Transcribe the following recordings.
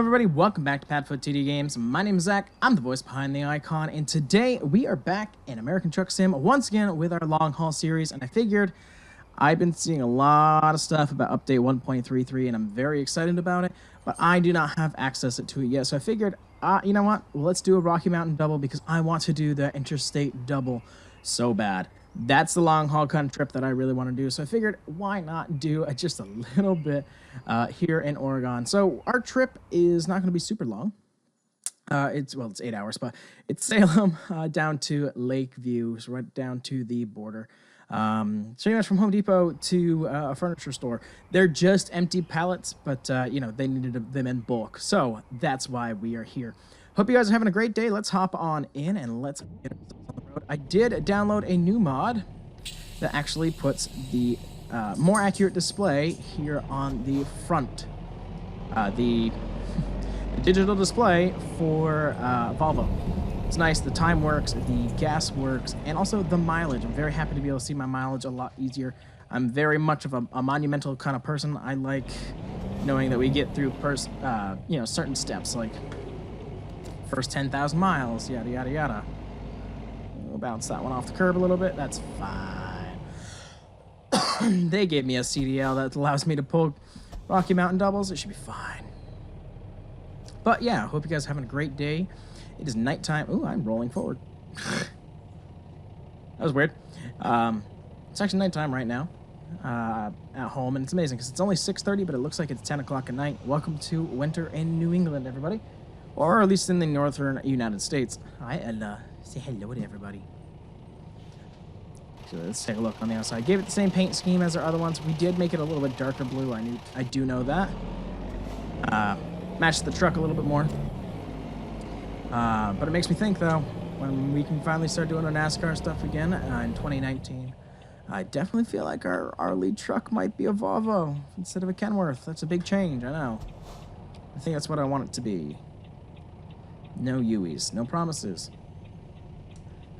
everybody, welcome back to PadfootTD Games. My name is Zach, I'm the voice behind the icon, and today we are back in American Truck Sim once again with our long haul series, and I figured I've been seeing a lot of stuff about update 1.33 and I'm very excited about it, but I do not have access to it yet, so I figured, you know what, well, let's do a Rocky Mountain double because I want to do the interstate double so bad. That's the long haul kind of trip that I really want to do. So I figured, why not do just a little bit here in Oregon. So our trip is not going to be super long. It's 8 hours, but it's Salem down to Lakeview, so right down to the border. So much from Home Depot to a furniture store. They're just empty pallets, but you know, they needed them in bulk. So that's why we are here. Hope you guys are having a great day. Let's hop on in and let's get on the road. I did download a new mod that actually puts the more accurate display here on the front. The digital display for Volvo. It's nice. The time works, the gas works, and also the mileage. I'm very happy to be able to see my mileage a lot easier. I'm very much of a monumental kind of person. I like knowing that we get through you know, certain steps, like first 10,000 miles, yada, yada, yada. We'll bounce that one off the curb a little bit. That's fine. They gave me a CDL that allows me to pull Rocky Mountain doubles. It should be fine. But yeah, hope you guys are having a great day. It is nighttime. Ooh, I'm rolling forward. That was weird. It's actually nighttime right now at home, and it's amazing because it's only 6:30, but it looks like it's 10 o'clock at night. Welcome to winter in New England, everybody. Or at least in the northern United States. Hi, Ella. Say hello to everybody. So let's take a look on the outside. Gave it the same paint scheme as our other ones. We did make it a little bit darker blue. I do know that. Matched the truck a little bit more. But it makes me think, though, when we can finally start doing our NASCAR stuff again in 2019, I definitely feel like our lead truck might be a Volvo instead of a Kenworth. That's a big change, I know. I think that's what I want it to be. No Uis, no promises.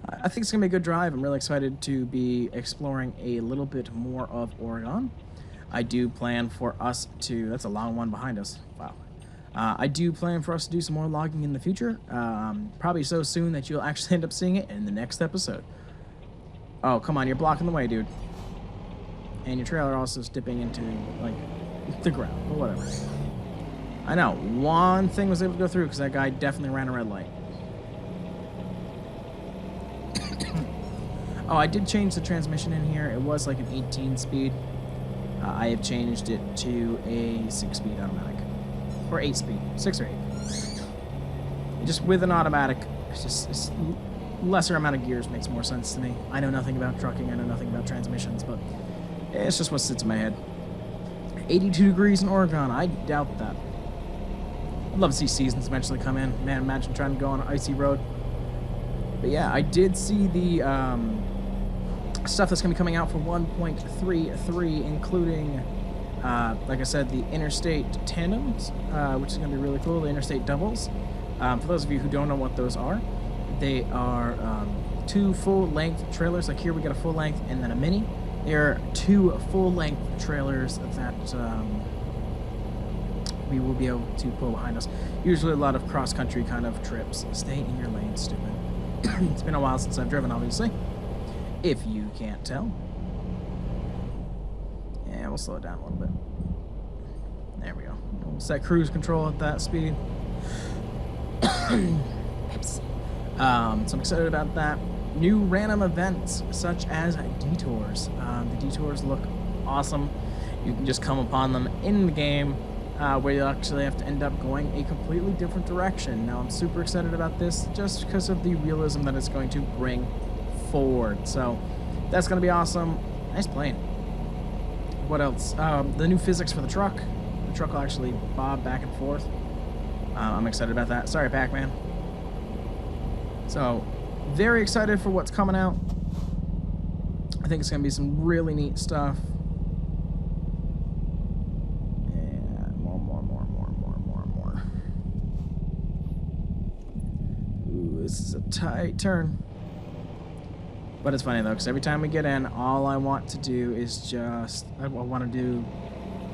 I think it's going to be a good drive. I'm really excited to be exploring a little bit more of Oregon. I do plan for us to... That's a long one behind us. Wow. I do plan for us to do some more logging in the future. Probably so soon that you'll actually end up seeing it in the next episode. Oh, come on. You're blocking the way, dude. And your trailer also is dipping into, like, the ground. But whatever. I know. One thing was able to go through because that guy definitely ran a red light. Oh, I did change the transmission in here. It was like an 18 speed. I have changed it to a 6-speed automatic. Or 8-speed. 6 or 8. Just with an automatic, it's lesser amount of gears makes more sense to me. I know nothing about trucking. I know nothing about transmissions, but it's just what sits in my head. 82 degrees in Oregon. I doubt that. I'd love to see seasons eventually come in. Man, imagine trying to go on an icy road. But yeah, I did see the stuff that's going to be coming out for 1.33, including, like I said, the interstate tandems, which is going to be really cool, the interstate doubles. For those of you who don't know what those are, they are 2 full-length trailers. Like here we got a full-length and then a mini. There are 2 full-length trailers that we will be able to pull behind us. Usually a lot of cross-country kind of trips. Stay in your lane, stupid. It's been a while since I've driven, obviously. If you can't tell. Yeah, we'll slow it down a little bit. There we go. We'll set cruise control at that speed. So I'm excited about that. New random events, such as detours. The detours look awesome. You can just come upon them in the game, where you actually have to end up going a completely different direction. Now, I'm super excited about this just because of the realism that it's going to bring forward. So, that's going to be awesome. Nice plane. What else? The new physics for the truck. The truck will actually bob back and forth. I'm excited about that. Sorry, Pac-Man. So, very excited for what's coming out. I think it's going to be some really neat stuff. This is a tight turn. But it's funny though, because every time we get in, all I want to do is just... I want to do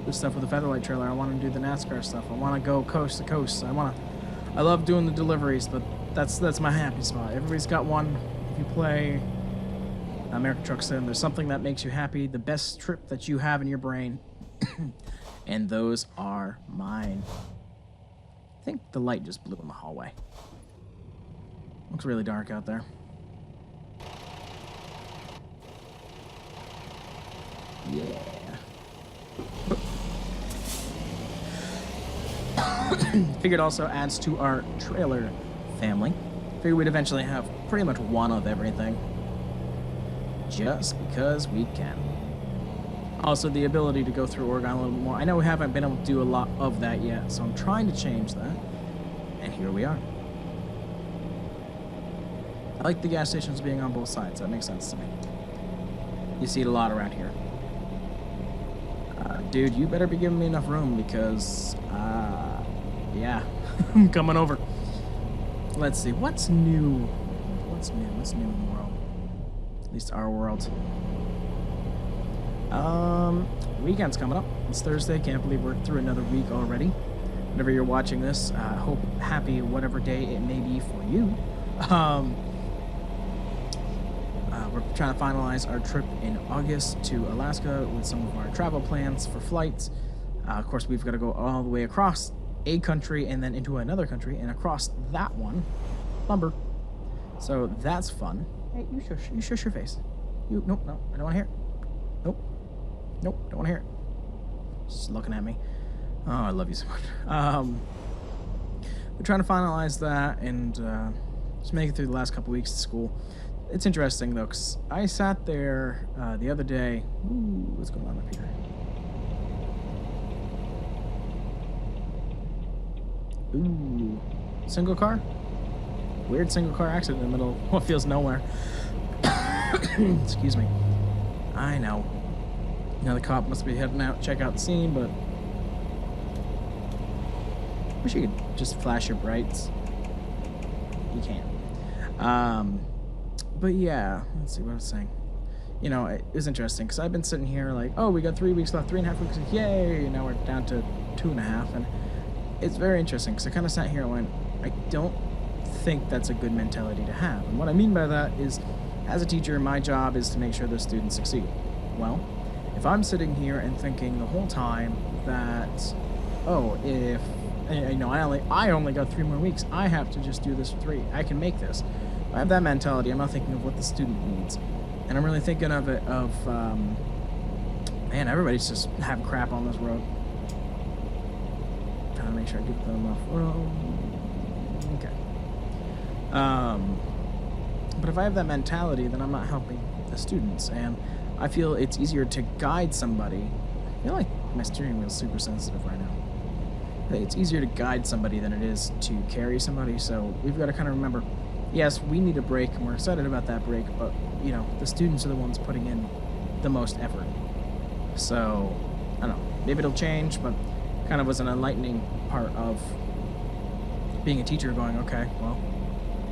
the stuff with the Featherlight trailer. I want to do the NASCAR stuff. I want to go coast to coast. I love doing the deliveries, but that's my happy spot. Everybody's got one. If you play American Truck Sim, there's something that makes you happy, the best trip that you have in your brain, and those are mine. I think the light just blew in the hallway. Looks really dark out there. Yeah. Figured also adds to our trailer family. Figured we'd eventually have pretty much one of everything. Just because we can. Also, the ability to go through Oregon a little more. I know we haven't been able to do a lot of that yet, so I'm trying to change that. And here we are. I like the gas stations being on both sides. That makes sense to me. You see it a lot around here. Dude, you better be giving me enough room because, yeah, I'm coming over. Let's see, what's new? What's new in the world? At least our world. Weekend's coming up. It's Thursday. Can't believe we're through another week already. Whenever you're watching this, hope happy whatever day it may be for you. We're trying to finalize our trip in August to Alaska with some of our travel plans for flights. Of course, we've got to go all the way across a country and then into another country and across that one. Lumber. So that's fun. Hey, you shush your face. Nope, no, I don't want to hear it. Nope, don't want to hear it. Just looking at me. Oh, I love you so much. We're trying to finalize that and just make it through the last couple weeks of school. It's interesting, though, because I sat there the other day. Ooh, what's going on up here? Ooh, single car? Weird single car accident in the middle of what feels nowhere. Excuse me. I know. Now the cop must be heading out, check out the scene, but wish you could just flash your brights. You can't. But yeah, let's see what I was saying. You know, it was interesting because I've been sitting here like, oh, we got 3 weeks left, 3.5 weeks, yay! Now we're down to 2.5, and it's very interesting because I kind of sat here and went, I don't think that's a good mentality to have. And what I mean by that is, as a teacher, my job is to make sure the students succeed. Well, if I'm sitting here and thinking the whole time that, oh, if you know, I only got 3 more weeks, I have to just do this for 3. I can make this. I have that mentality. I'm not thinking of what the student needs, and I'm really thinking of it of, man, everybody's just having crap on this road. Trying to make sure I get them off road. Okay. But if I have that mentality, then I'm not helping the students, and I feel it's easier to guide somebody. I feel like my steering wheel's super sensitive right now. It's easier to guide somebody than it is to carry somebody, so we've got to kind of remember, yes, we need a break, and we're excited about that break, but, you know, the students are the ones putting in the most effort. So, I don't know, maybe it'll change, but kind of was an enlightening part of being a teacher going, okay, well,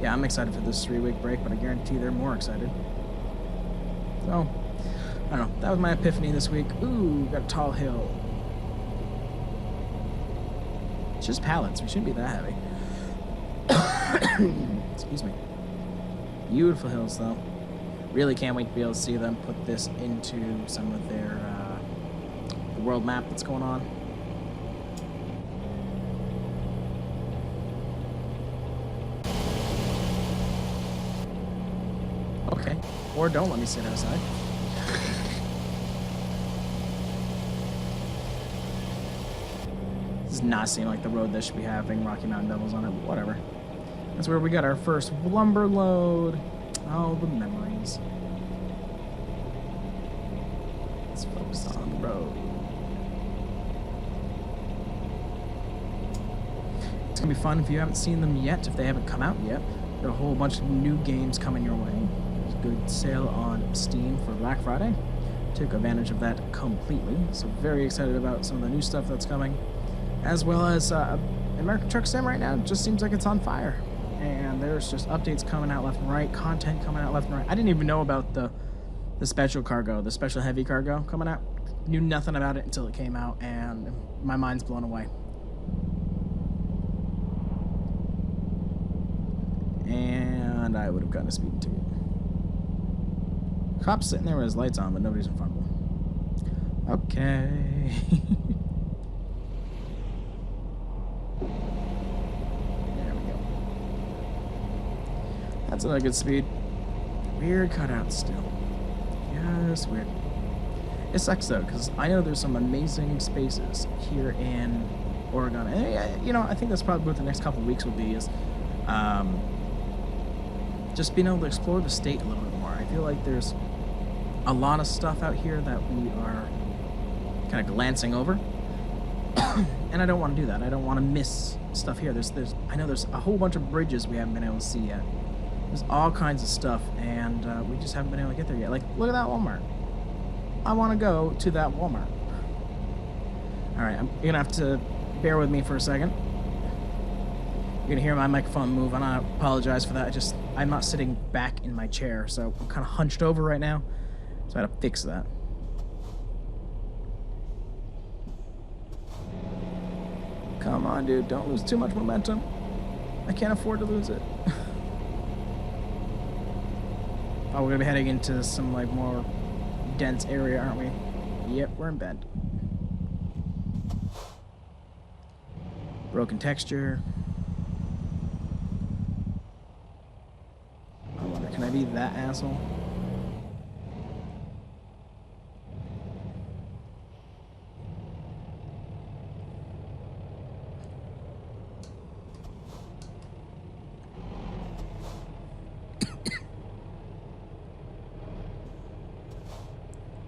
yeah, I'm excited for this 3-week break, but I guarantee they're more excited. So, I don't know, that was my epiphany this week. Ooh, got a tall hill. It's just pallets, we shouldn't be that heavy. Excuse me. Beautiful hills, though. Really can't wait to be able to see them put this into some of their the world map that's going on. Okay. Or don't let me sit outside. Does not seem like the road that should be having Rocky Mountain Devils on it, but whatever. That's where we got our first lumber load. Oh, the memories. Let's focus on the road. It's gonna be fun if you haven't seen them yet, if they haven't come out yet. There are a whole bunch of new games coming your way. There's a good sale on Steam for Black Friday. Took advantage of that completely. So very excited about some of the new stuff that's coming. As well as American Truck Sim right now just seems like it's on fire. And there's just updates coming out left and right, content coming out left and right. I didn't even know about the the special cargo, the special heavy cargo coming out. Knew nothing about it until it came out, and my mind's blown away. And I would have gotten a speeding ticket. Cop's sitting there with his lights on, but nobody's in front of him. Okay. There we go. That's not a good speed. Weird cutout still. Yes, weird. It sucks though, because I know there's some amazing spaces here in Oregon. And, you know, I think that's probably what the next couple of weeks will be, is just being able to explore the state a little bit more. I feel like there's a lot of stuff out here that we are kind of glancing over. And I don't want to do that. I don't want to miss stuff here. I know there's a whole bunch of bridges we haven't been able to see yet. There's all kinds of stuff, and we just haven't been able to get there yet. Like, look at that Walmart. I want to go to that Walmart. Alright, you're going to have to bear with me for a second. You're going to hear my microphone move, and I apologize for that. I'm not sitting back in my chair, so I'm kind of hunched over right now. So I had to fix that. Come on, dude. Don't lose too much momentum. I can't afford to lose it. Oh, we're going to be heading into some, like, more dense area, aren't we? Yep, we're in Bend. Broken texture. I wonder, can I be that asshole?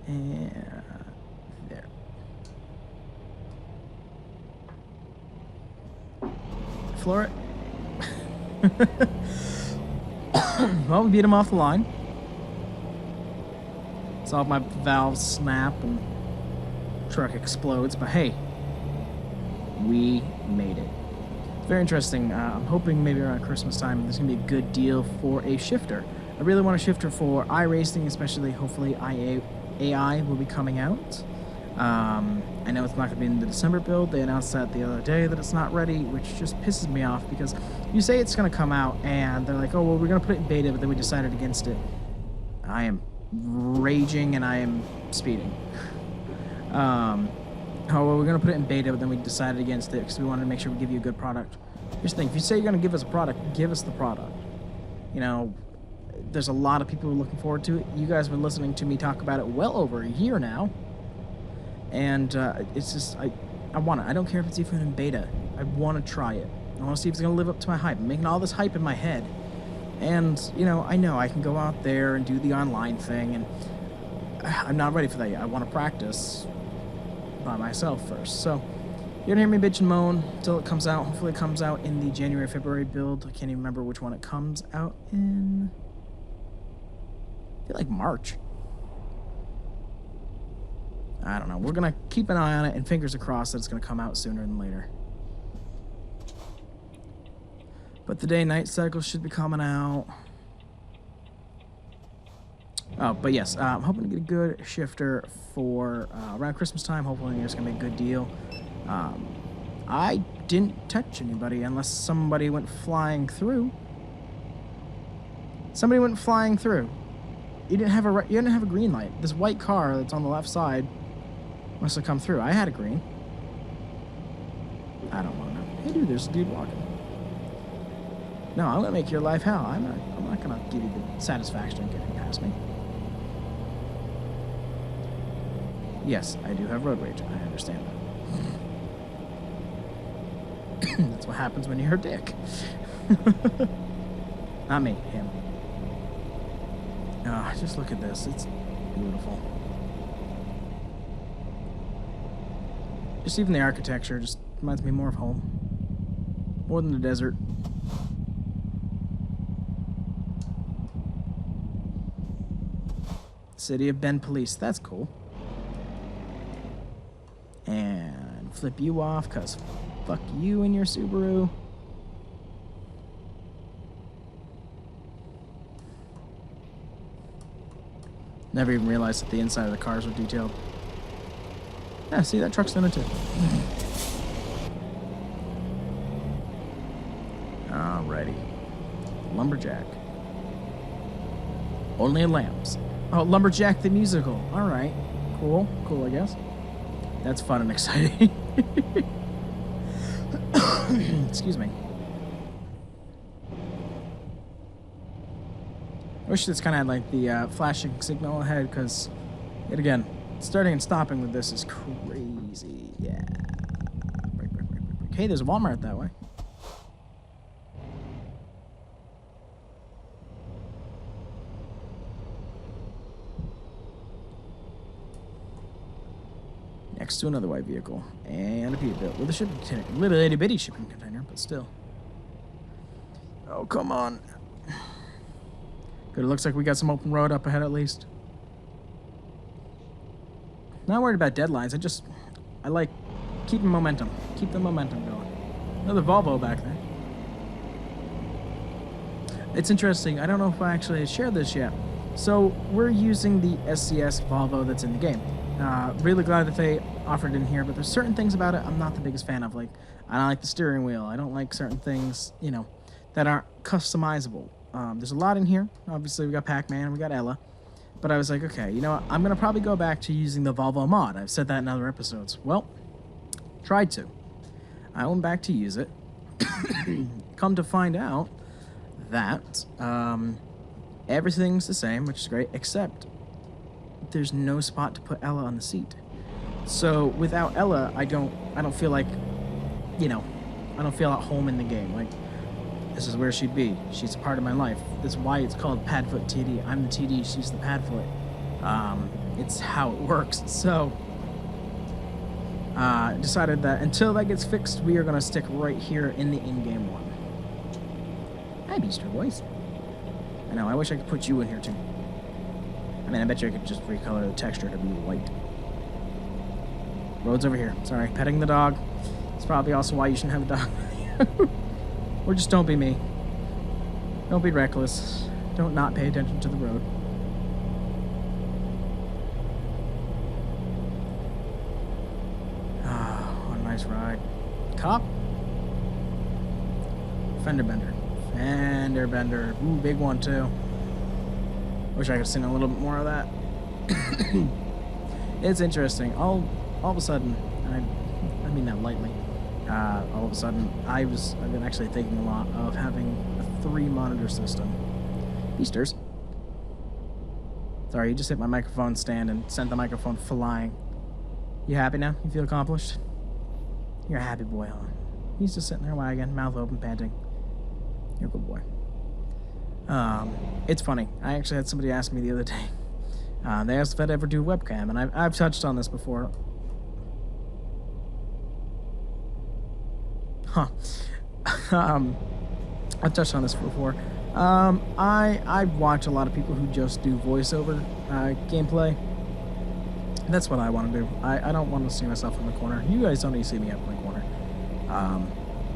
And there. Floor it. Well, we beat him off the line. Saw my valves snap and truck explodes, but hey, we made it. Very interesting. I'm hoping maybe around Christmas time there's gonna be a good deal for a shifter. I really want a shifter for iRacing, especially hopefully AI will be coming out. I know it's not going to be in the December build. They announced that the other day that it's not ready, which just pisses me off, because you say it's going to come out and they're like, oh, well, we're going to put it in beta, but then we decided against it. I am raging and I am speeding. Oh, well, we're going to put it in beta, but then we decided against it because we wanted to make sure we give you a good product. Here's the thing. If you say you're going to give us a product, give us the product. You know, there's a lot of people who are looking forward to it. You guys have been listening to me talk about it well over a year now. And it's just, I want it. I don't care if it's even in beta. I want to try it. I want to see if it's going to live up to my hype. I'm making all this hype in my head. And, you know I can go out there and do the online thing. And I'm not ready for that yet. I want to practice by myself first. So you're going to hear me bitch and moan until it comes out. Hopefully it comes out in the January, February build. I can't even remember which one it comes out in. I feel like March. I don't know. We're going to keep an eye on it and fingers crossed that it's going to come out sooner than later. But the day-night cycle should be coming out. Oh, but yes, I'm hoping to get a good shifter for around Christmas time. Hopefully there's going to be a good deal. I didn't touch anybody unless somebody went flying through. Somebody went flying through. You didn't have a green light. This white car that's on the left side must have come through. I had a green. I don't want to know. Hey, dude, there's a dude walking. No, I'm gonna make your life hell. I'm not gonna give you the satisfaction of getting past me. Yes, I do have road rage. I understand that. That's what happens when you're a dick. Not me, him. Oh, just look at this. It's beautiful. Just even the architecture just reminds me more of home. More than the desert. City of Bend Police. That's cool. And flip you off, because fuck you and your Subaru. Never even realized that the inside of the cars were detailed. Yeah, see, that truck's done it too. Alrighty. Lumberjack. Only in lamps. Oh, Lumberjack the musical. Alright. Cool. Cool, I guess. That's fun and exciting. Excuse me. I wish this kind of had like the flashing signal ahead, because, yet again, starting and stopping with this is crazy. Yeah. Break. Hey, there's a Walmart that way. Next to another white vehicle and a Peterbilt with a shipping container, little itty bitty shipping container, but still. Oh, come on. Good, it looks like we got some open road up ahead at least. Not worried about deadlines. I like keeping momentum. Keep the momentum going. Another Volvo back there. It's interesting. I don't know if I actually shared this yet. So we're using the SCS Volvo that's in the game. Really glad that they offered it in here, but there's certain things about it I'm not the biggest fan of. Like, I don't like the steering wheel. I don't like certain things, you know, that aren't customizable. There's a lot in here. Obviously, we got Pac-Man, we got Ella. But I was like, okay, you know what? I'm going to probably go back to using the Volvo mod. I've said that in other episodes. Well, tried to. I went back to use it. Come to find out that everything's the same, which is great, except there's no spot to put Ella on the seat. So without Ella, I don't feel like, you know, I don't feel at home in the game. Like, this is where she'd be. She's a part of my life. That's why it's called PadfootTD. I'm the TD, she's the Padfoot. It's how it works. So, decided that until that gets fixed, we are going to stick right here in the in-game one. Hi, Beaster Boys. I know, I wish I could put you in here too. I mean, I bet you I could just recolor the texture to be white. Road's over here. Sorry, petting the dog. It's probably also why you shouldn't have a dog. Or just don't be me. Don't be reckless. Don't not pay attention to the road. Ah, what a nice ride. Cop? Fender bender. Fender bender. Ooh, big one too. Wish I could have seen a little bit more of that. It's interesting. All of a sudden, I mean that lightly. All of a sudden, I've been actually thinking a lot of having a 3-monitor system. Beasters. Sorry, you just hit my microphone stand and sent the microphone flying. You happy now? You feel accomplished? You're a happy boy, huh? He's just sitting there wagging, mouth open, panting. You're a good boy. It's funny. I actually had somebody ask me the other day. They asked if I'd ever do webcam, and I've touched on this before. Huh. I've touched on this before. I watch a lot of people who just do voiceover gameplay. That's what I want to do. I don't want to see myself in the corner. You guys don't need to see me up in the corner.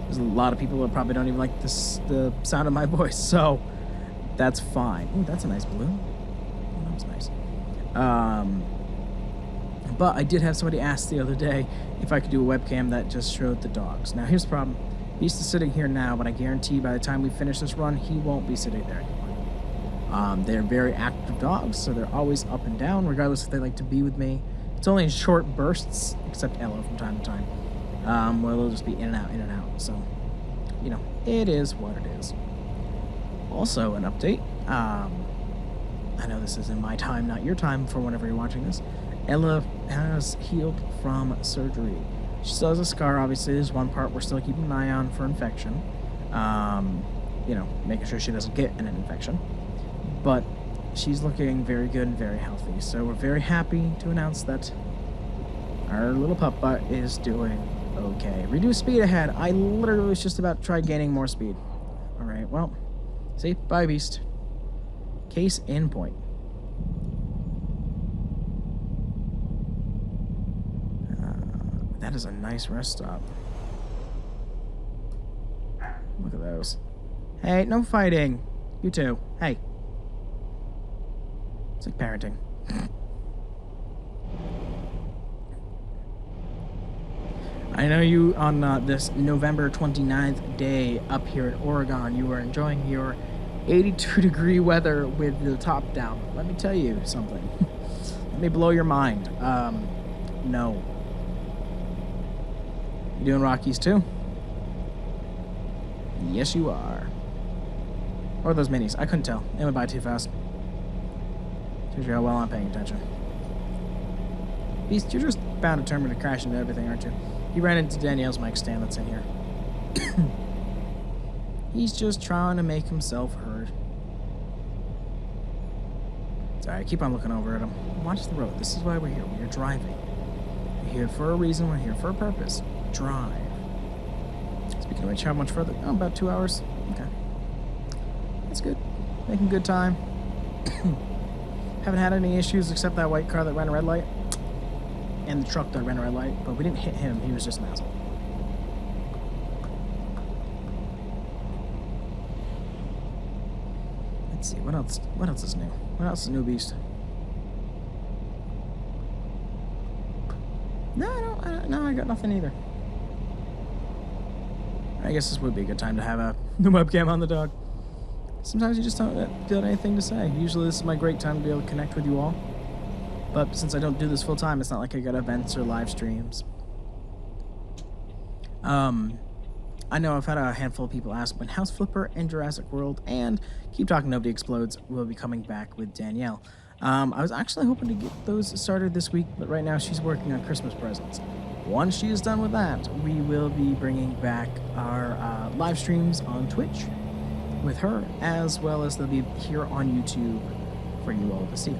There's a lot of people that probably don't even like the sound of my voice, so that's fine. Ooh, that's a nice balloon. Oh, that was nice. But I did have somebody ask the other day if I could do a webcam that just showed the dogs. Now, here's the problem. He's sitting here now, but I guarantee by the time we finish this run, he won't be sitting there anymore. They're very active dogs, so they're always up and down, regardless if they like to be with me. It's only in short bursts, except Ella from time to time, where they'll just be in and out. So, you know, it is what it is. Also, an update. I know this is in my time, not your time, for whenever you're watching this. Ella has healed from surgery. She still has a scar, obviously. There's one part we're still keeping an eye on for infection. You know, making sure she doesn't get an infection. But she's looking very good and very healthy. So we're very happy to announce that our little pup butt is doing okay. Reduce speed ahead. I literally was just about to try gaining more speed. Alright, well, see? Bye, beast. Case in point. That is a nice rest stop. Look at those. Hey, no fighting. You too. Hey. It's like parenting. I know you on this November 29th day up here in Oregon, you were enjoying your 82-degree weather with the top down. Let me tell you something. Let me blow your mind. No. You doing Rockies too? Yes, you are. Or those minis. I couldn't tell. They went by too fast. Shows you how well I'm paying attention. Beast, you're just bound determined to crash into everything, aren't you? You ran into Danielle's mic stand that's in here. He's just trying to make himself heard. Sorry, I keep on looking over at him. Watch the road. This is why we're here. We're driving. We're here for a reason. We're here for a purpose. Drive. Speaking of which, how much further? Oh, about 2 hours. Okay. That's good. Making good time. Haven't had any issues except that white car that ran a red light. And the truck that ran a red light. But we didn't hit him. He was just an asshole. Let's see. What else? What else is new? What else is new, Beast? No, I got nothing either. I guess this would be a good time to have a new webcam on the dog. Sometimes you just don't got anything to say. Usually this is my great time to be able to connect with you all. But since I don't do this full time, it's not like I got events or live streams. I know I've had a handful of people ask when House Flipper and Jurassic World and Keep Talking Nobody Explodes will be coming back with Danielle. I was actually hoping to get those started this week, but right now she's working on Christmas presents. Once she is done with that, we will be bringing back our live streams on Twitch with her, as well as they'll be here on YouTube for you all to see.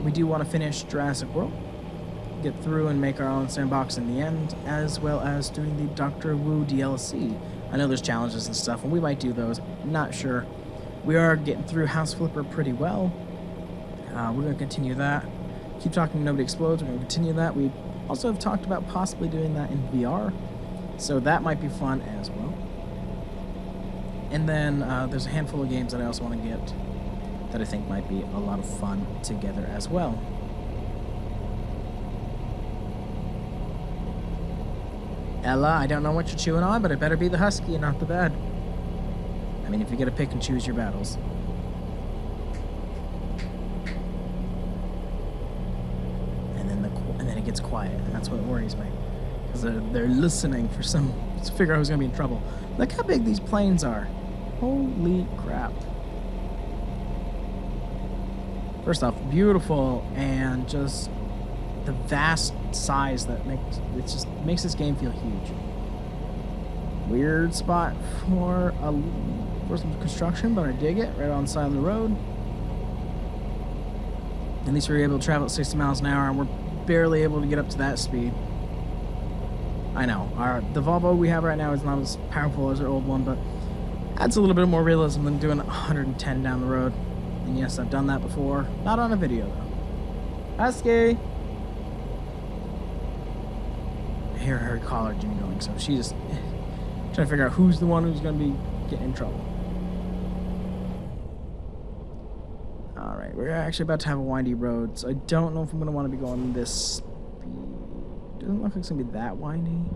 We do want to finish Jurassic World, get through and make our own sandbox in the end, as well as doing the Dr. Wu DLC. I know there's challenges and stuff, and we might do those. Not sure. We are getting through House Flipper pretty well. We're going to continue that. Keep Talking Nobody Explodes. We're going to continue that. We also have talked about possibly doing that in VR, so that might be fun as well. And then there's a handful of games that I also want to get that I think might be a lot of fun together as well. Ella, I don't know what you're chewing on, but it better be the husky and not the bed. I mean, if you get to pick and choose your battles. And then it gets quiet, and that's what worries me. Because they're listening for to figure out who's going to be in trouble. Look how big these planes are. Holy crap. First off, beautiful, and just the vast size that makes this game feel huge. Weird spot for some construction, but I dig it. Right on the side of the road. At least we're able to travel at 60 miles an hour, and we're barely able to get up to that speed. I know, the Volvo we have right now is not as powerful as our old one, but adds a little bit more realism than doing 110 down the road. And yes, I've done that before. Not on a video, though. Husky! I hear her collar jingling, so she's just trying to figure out who's the one who's going to be getting in trouble. Alright, we're actually about to have a windy road, so I don't know if I'm going to want to be going this speed. Doesn't look like it's going to be that windy.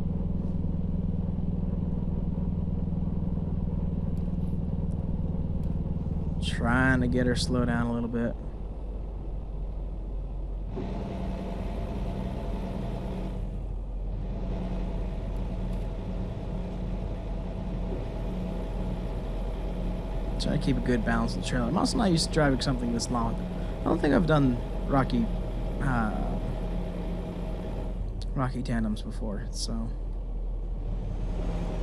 Trying to get her slow down a little bit. Try to keep a good balance with the trailer. I'm also not used to driving something this long. I don't think I've done rocky tandems before, so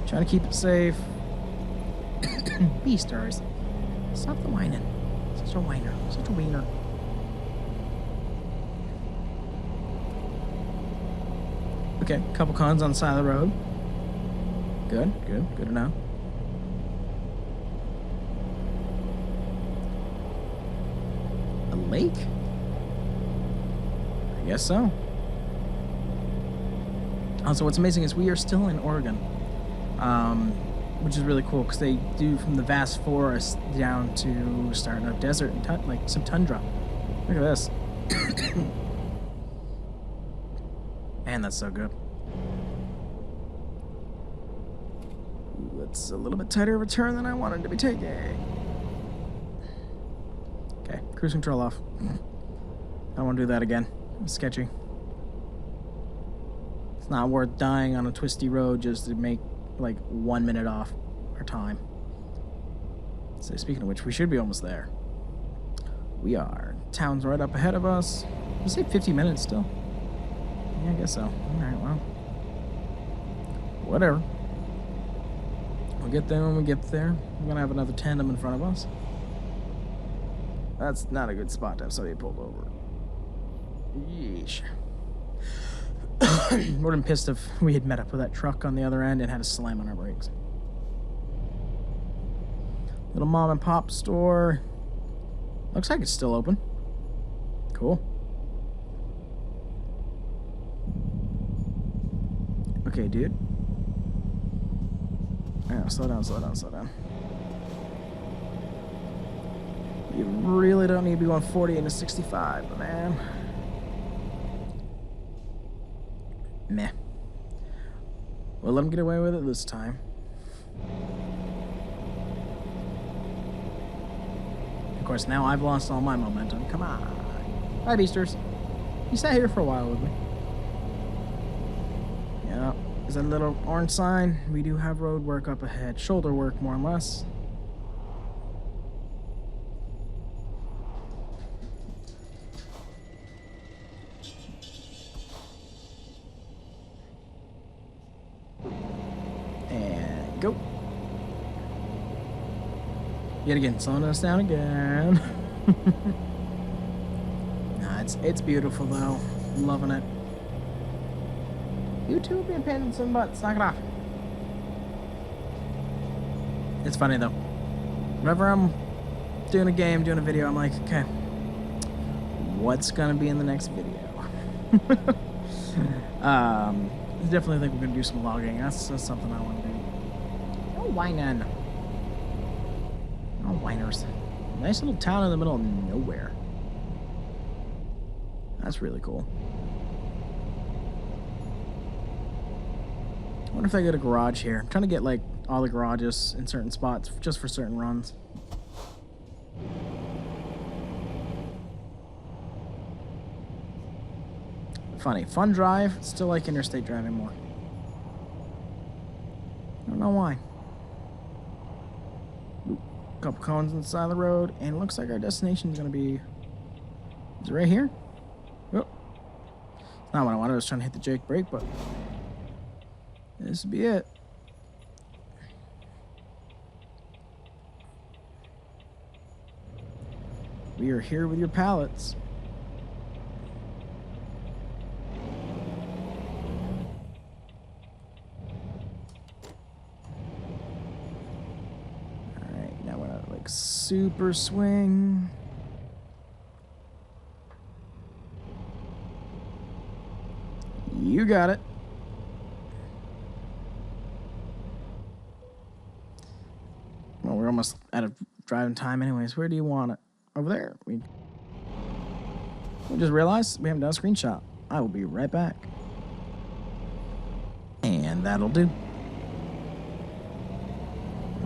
trying to keep it safe. Beastars. Stop the whining. Such a whiner. Such a wiener. Okay, couple cons on the side of the road. Good to know. A lake? I guess so. Also, what's amazing is we are still in Oregon. which is really cool because they do from the vast forest down to starting a desert and like some tundra. Look at this. Man, that's so good. Ooh, that's a little bit tighter of a turn than I wanted to be taking. Okay, cruise control off. I don't want to do that again. It's sketchy. It's not worth dying on a twisty road just to make like 1 minute off our time. So speaking of which, we should be almost there. We are. Town's right up ahead of us. Did I say 50 minutes still? Yeah, I guess so. Alright, well. Whatever. We'll get there when we get there. We're gonna have another tandem in front of us. That's not a good spot to have somebody pulled over. Yeesh. Would have been pissed if we had met up with that truck on the other end and had to slam on our brakes. Little mom and pop store. Looks like it's still open. Cool. Okay, dude. Yeah, slow down, slow down, slow down. You really don't need to be going 40 into 65, man. Meh. Well, let him get away with it this time. Of course, now I've lost all my momentum. Come on. Hi, Beasters. You sat here for a while with me. Yeah. Is that a little orange sign? We do have road work up ahead. Shoulder work, more or less. And go. Yet again, slowing us down again. Nah, it's beautiful though. I'm loving it. You two be a pain in some butts. Knock it off. It's funny though. Whenever I'm doing a game, doing a video, I'm like, okay, what's gonna be in the next video? I definitely think we're gonna do some logging. That's something I want to do. No whining. No whiners. Nice little town in the middle of nowhere. That's really cool. I wonder if I get a garage here. I'm trying to get like all the garages in certain spots just for certain runs. Funny. Fun drive. Still like interstate driving more. I don't know why. Ooh, couple cones on the side of the road, and it looks like our destination is going to be... Is it right here? Oh. It's not what I wanted. I was trying to hit the Jake brake, but... This would be it. We are here with your pallets. Alright, now we're gonna like super swing. You got it. Well, we're almost out of driving time anyways. Where do you want it? Over there. We just realized we haven't done a screenshot. I will be right back. And that'll do.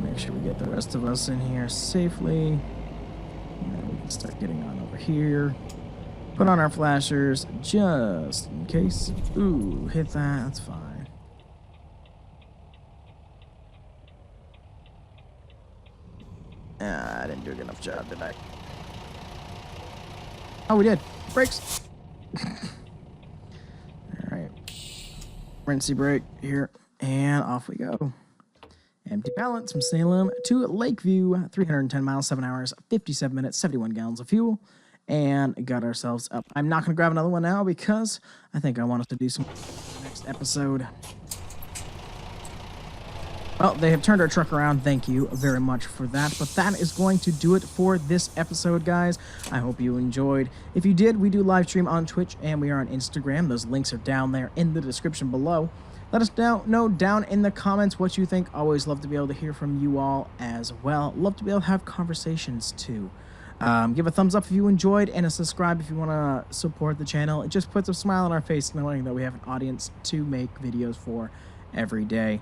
Make sure we get the rest of us in here safely. And then we can start getting on over here. Put on our flashers just in case. Ooh, hit that. That's fine. I didn't do a good enough job, did I? Oh, we did. Brakes. Alright. Emergency brake here. And off we go. Empty pallets from Salem to Lakeview. 310 miles, 7 hours, 57 minutes, 71 gallons of fuel. And got ourselves up. I'm not going to grab another one now because I think I want us to do some next episode. Well, they have turned our truck around. Thank you very much for that. But that is going to do it for this episode, guys. I hope you enjoyed. If you did, we do live stream on Twitch and we are on Instagram. Those links are down there in the description below. Let us know down in the comments what you think. Always love to be able to hear from you all as well. Love to be able to have conversations too. Give a thumbs up if you enjoyed, and a subscribe if you want to support the channel. It just puts a smile on our face knowing that we have an audience to make videos for every day.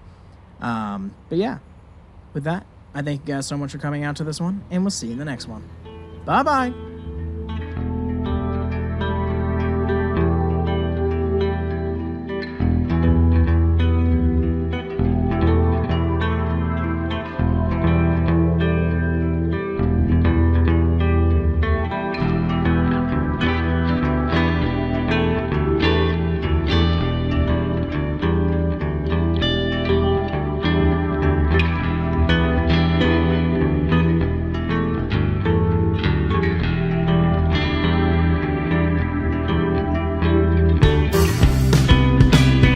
But yeah, with that, I thank you guys so much for coming out to this one, and we'll see you in the next one. Bye-bye!